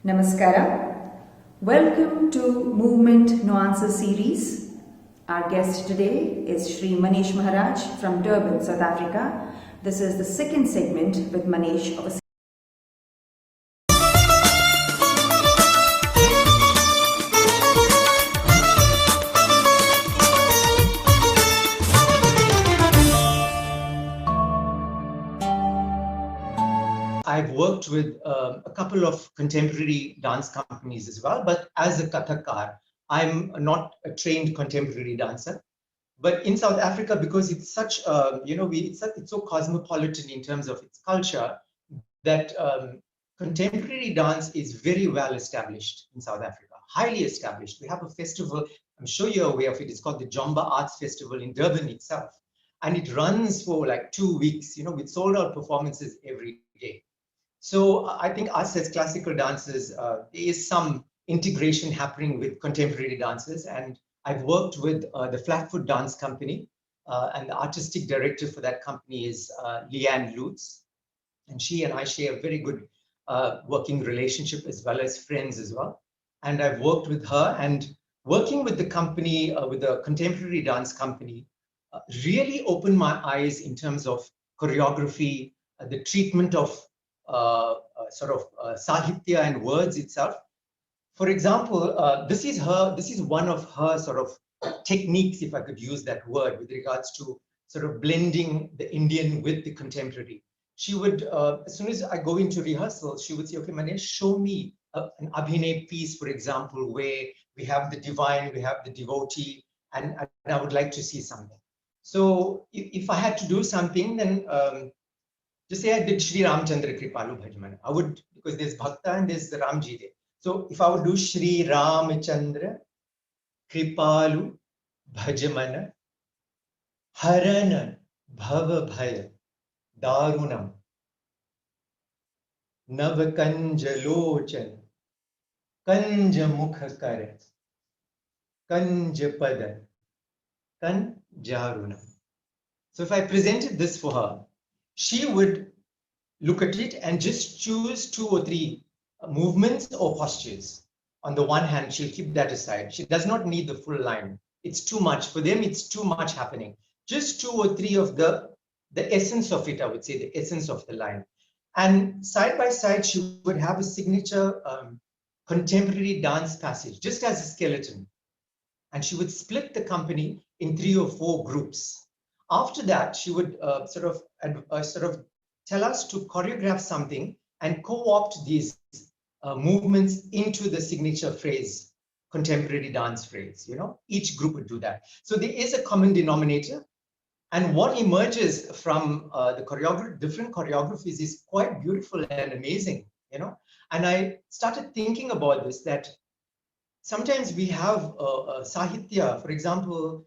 Namaskara. Welcome to Movement Nuances series. Our guest today is Shri Manish Maharaj from Durban, South Africa. This is the second segment with Manish of a I've worked with a couple of contemporary dance companies as well, but as a Kathakar, I'm not a trained contemporary dancer. But in South Africa, because it's such, it's so cosmopolitan in terms of its culture, that contemporary dance is very well established in South Africa, highly established. We have a festival, I'm sure you're aware of it, it's called the Jomba Arts Festival in Durban itself. And it runs for like 2 weeks, with sold out performances every day. So I think us as classical dancers, there is some integration happening with contemporary dancers. And I've worked with the Flatfoot Dance Company, and the artistic director for that company is Leanne Lutz. And she and I share a very good working relationship as well as friends as well. And I've worked with her, and working with the company, with the contemporary dance company, really opened my eyes in terms of choreography, the treatment of sahitya and words itself. For example, this is one of her sort of techniques, if I could use that word, with regards to sort of blending the Indian with the contemporary. She would, as soon as I go into rehearsal, she would say, okay, Manish, show me an Abhinay piece, for example, where we have the divine, we have the devotee, and I would like to see something. So if I had to do something, then just say I did Shri Ramchandra Kripalu Bhajman. I would, because there's Bhakta and there's the Ramji there. So if I would do Shri Ramchandra Kripalu Bhajman Haran Bhava Bhaya Darunam Navakanjalochan Kanja Mukha Kar Kanja Pada Kanjarunam. So if I presented this for her, she would look at it and just choose 2 or 3 movements or postures. On the one hand, she'll keep that aside. She does not need the full line. It's too much. For them, it's too much happening. Just 2 or 3 of the essence of it, I would say, the essence of the line. And side by side, she would have a signature contemporary dance passage, just as a skeleton. And she would split the company in 3 or 4 groups. After that, she would sort of tell us to choreograph something and co-opt these movements into the signature phrase, contemporary dance phrase. Each group would do that. So there is a common denominator, and what emerges from the different choreographies is quite beautiful and amazing. And I started thinking about this, that sometimes we have sahitya, for example,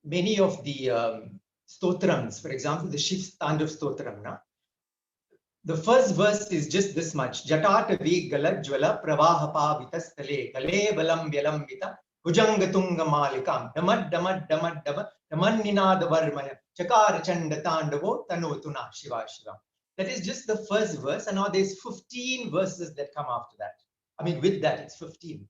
many of the stotrams, for example, the Shiv Tandav Stotram. The first verse is just this much. Jatatavi galajwala pravahapa vitastale kale balam vyalambita bhujangatunga malikam damad damad damad damad damanninada varmaya chakara chanda tandavo tanotuna shiva shiva. That is just the first verse, and now there's 15 verses that come after that. I mean, with that, it's 15.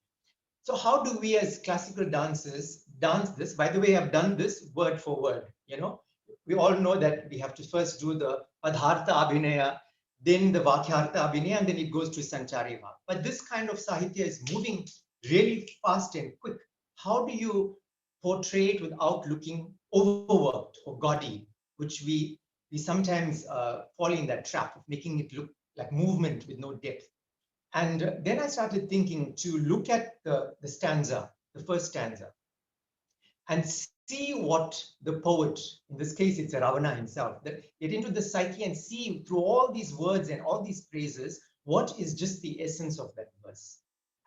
So how do we as classical dancers dance this? By the way, I've done this word for word. We all know that we have to first do the Padhartha Abhinaya, then the Vakyartha Abhinaya, and then it goes to Sanchari Bhav. But this kind of Sahitya is moving really fast and quick. How do you portray it without looking overworked or gaudy, which we sometimes fall in that trap of making it look like movement with no depth. And then I started thinking to look at the stanza, the first stanza, and see what the poet, in this case it's Ravana himself, that get into the psyche and see through all these words and all these phrases, what is just the essence of that verse.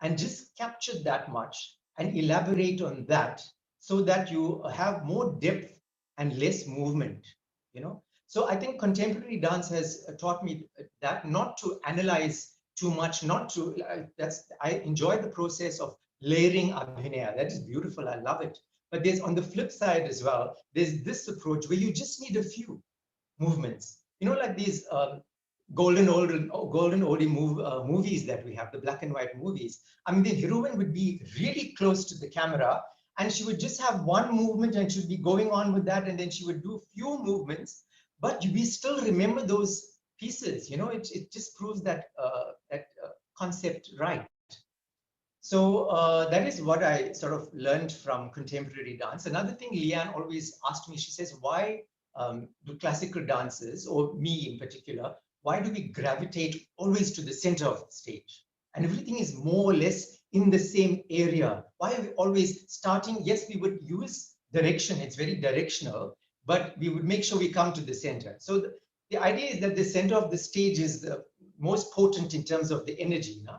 And just capture that much and elaborate on that so that you have more depth and less movement. So I think contemporary dance has taught me that not to analyze too much, not to, I enjoy the process of layering Abhinaya. That is beautiful, I love it. But there's, on the flip side as well, there's this approach where you just need a few movements. Like these golden oldie movies that we have, the black and white movies. I mean, the heroine would be really close to the camera, and she would just have one movement and she'd be going on with that, and then she would do few movements, but we still remember those pieces. You know, it just proves that concept right. So that is what I sort of learned from contemporary dance. Another thing Leanne always asked me, she says, why do classical dancers, or me in particular, why do we gravitate always to the center of the stage? And everything is more or less in the same area. Why are we always starting? Yes, we would use direction. It's very directional, but we would make sure we come to the center. So the idea is that the center of the stage is the most potent in terms of the energy. No?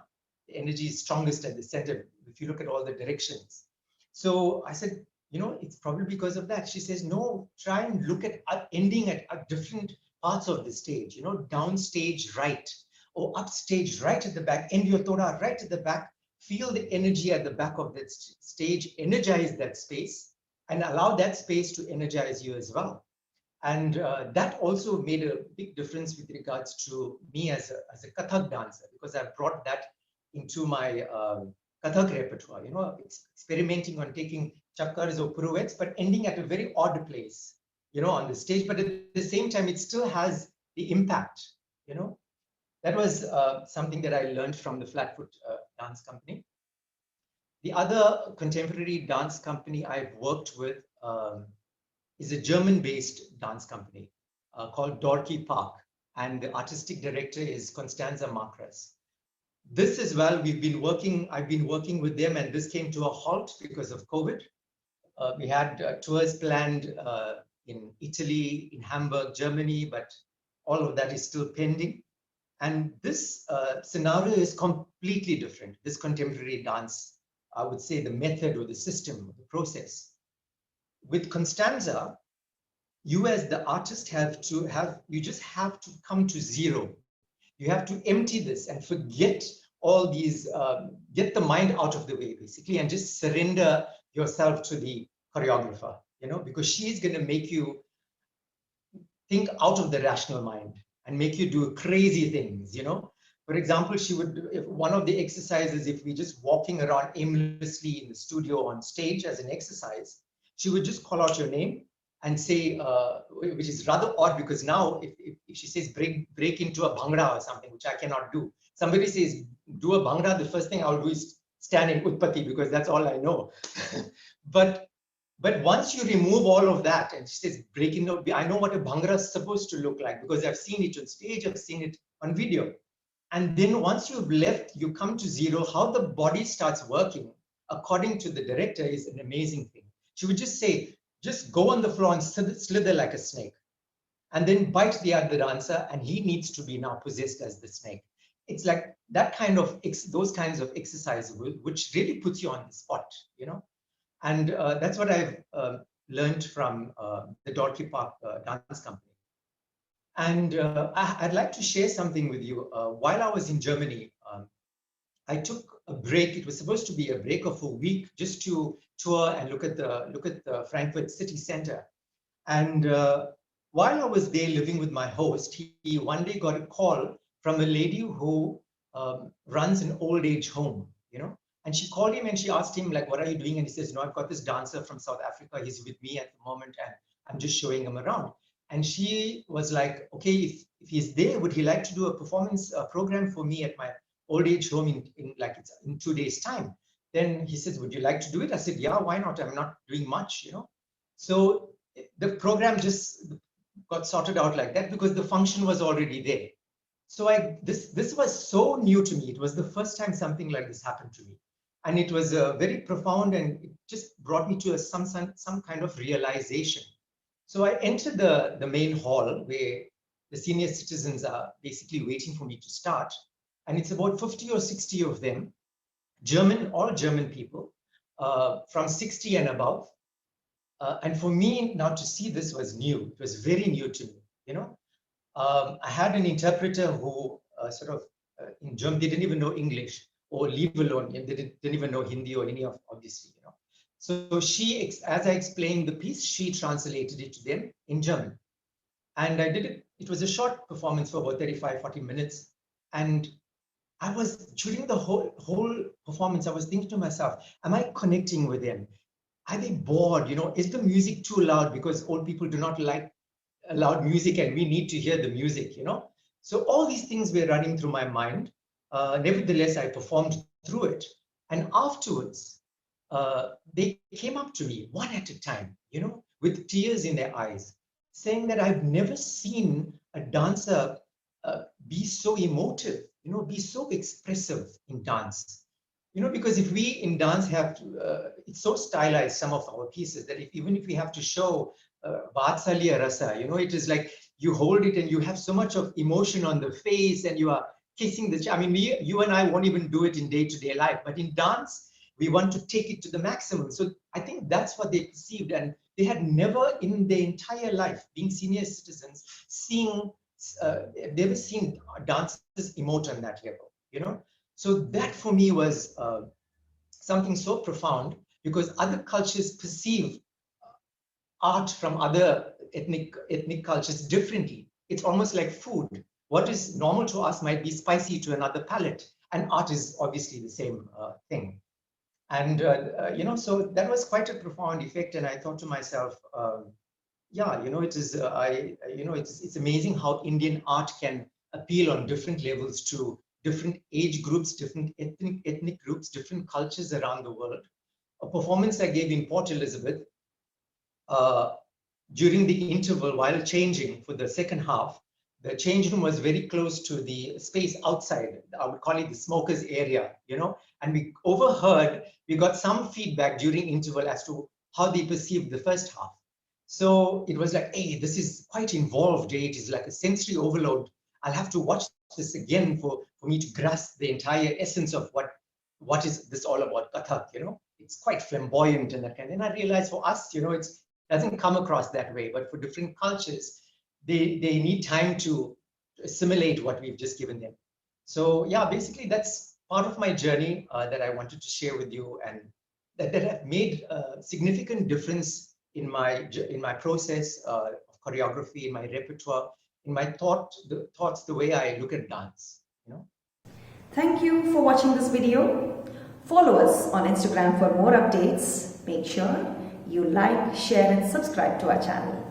The energy is strongest at the center if you look at all the directions. So I said, you know, it's probably because of that. She says, no, try and look at ending at different parts of the stage, you know, downstage right, or upstage right at the back, end your tora right at the back, feel the energy at the back of that stage, energize that space, and allow that space to energize you as well. And that also made a big difference with regards to me as a Kathak dancer, because I brought that into my Kathak repertoire, you know, experimenting on taking chakkars or pirouettes, but ending at a very odd place, you know, on the stage. But at the same time, it still has the impact, you know. That was something that I learned from the Flatfoot Dance Company. The other contemporary dance company I've worked with is a German-based dance company called Dorky Park, and the artistic director is Constanza Marcras. This as well, I've been working with them, and this came to a halt because of COVID. We had tours planned in Italy, in Hamburg, Germany, but all of that is still pending. And this scenario is completely different. This contemporary dance, I would say the method or the system, the process. With Constanza, you as the artist you just have to come to zero. You have to empty this and forget all these, get the mind out of the way, basically, and just surrender yourself to the choreographer, you know, because she's going to make you think out of the rational mind and make you do crazy things, you know. For example, she would, if one of the exercises, if we're just walking around aimlessly in the studio on stage as an exercise, she would just call out your name and say, which is rather odd, because now if she says break into a bhangra or something, which I cannot do, somebody says do a bhangra, the first thing I'll do is stand in Utpati, because that's all I know. but once you remove all of that, and she says breaking out, I know what a bhangra is supposed to look like, because I've seen it on stage, I've seen it on video. And then once you've left, you come to zero. How the body starts working according to the director is an amazing thing. She would just say, just go on the floor and slither like a snake, and then bite the other dancer, and he needs to be now possessed as the snake. It's like that kind of, those kinds of exercises, which really puts you on the spot, you know. And that's what I've learned from the Dorky Park Dance Company. And I'd like to share something with you. While I was in Germany, I took a break. It was supposed to be a break of a week just to tour and look at the Frankfurt city center. And while I was there living with my host, he one day got a call from a lady who runs an old age home, you know. And she called him and she asked him, like, what are you doing? And he says, no, I've got this dancer from South Africa. He's with me at the moment, and I'm just showing him around. And she was like, okay, if he's there, would he like to do a performance program for me at my old age home in 2 days time? Then he says, would you like to do it? I said, yeah, why not? I'm not doing much, you know. So the program just got sorted out like that, because the function was already there. So this was so new to me. It was the first time something like this happened to me. And it was very profound, and it just brought me to some kind of realization. So I entered the main hall where the senior citizens are basically waiting for me to start. And it's about 50 or 60 of them, all German people, from 60 and above. And for me now to see this was new. It was very new to me, you know. I had an interpreter who in German, they didn't even know English, or leave alone, they didn't even know Hindi or any of, obviously, you know. So she, as I explained the piece, she translated it to them in German. And I did it it was a short performance for about 35, 40 minutes. And I was, during the whole performance, I was thinking to myself, am I connecting with them? Are they bored? Is the music too loud because old people do not like loud music and we need to hear the music? So all these things were running through my mind. Nevertheless, I performed through it. And afterwards, they came up to me one at a time, with tears in their eyes, saying that I've never seen a dancer be so emotive, be so expressive in dance. Because if we in dance have to, it's so stylized, some of our pieces, that even if we have to show Vatsalya Rasa, it is like you hold it and you have so much of emotion on the face and you are kissing the, I mean, you and I won't even do it in day-to-day life, but in dance, we want to take it to the maximum. So I think that's what they perceived, and they had never in their entire life, being senior citizens, they've never seen dancers emote on that level, So that for me was something so profound, because other cultures perceive art from other ethnic cultures differently. It's almost like food. What is normal to us might be spicy to another palate, and art is obviously the same thing. And so that was quite a profound effect. And I thought to myself, yeah, it is. It's amazing how Indian art can appeal on different levels to different age groups, different ethnic groups, different cultures around the world. A performance I gave in Port Elizabeth during the interval while changing for the second half. The change room was very close to the space outside. I would call it the smokers area, and we overheard, we got some feedback during interval as to how they perceived the first half. So it was like, hey, this is quite involved. It is like a sensory overload. I'll have to watch this again for me to grasp the entire essence of what is this all about, Kathak, It's quite flamboyant and that kind. And I realized for us, it doesn't come across that way, but for different cultures, they need time to assimilate what we've just given them. So yeah, basically that's part of my journey that I wanted to share with you, and that have made a significant difference in my process of choreography, in my repertoire, in my thoughts, the way I look at dance. Thank you for watching this video. Follow us on Instagram for more updates. Make sure you like, share and subscribe to our channel.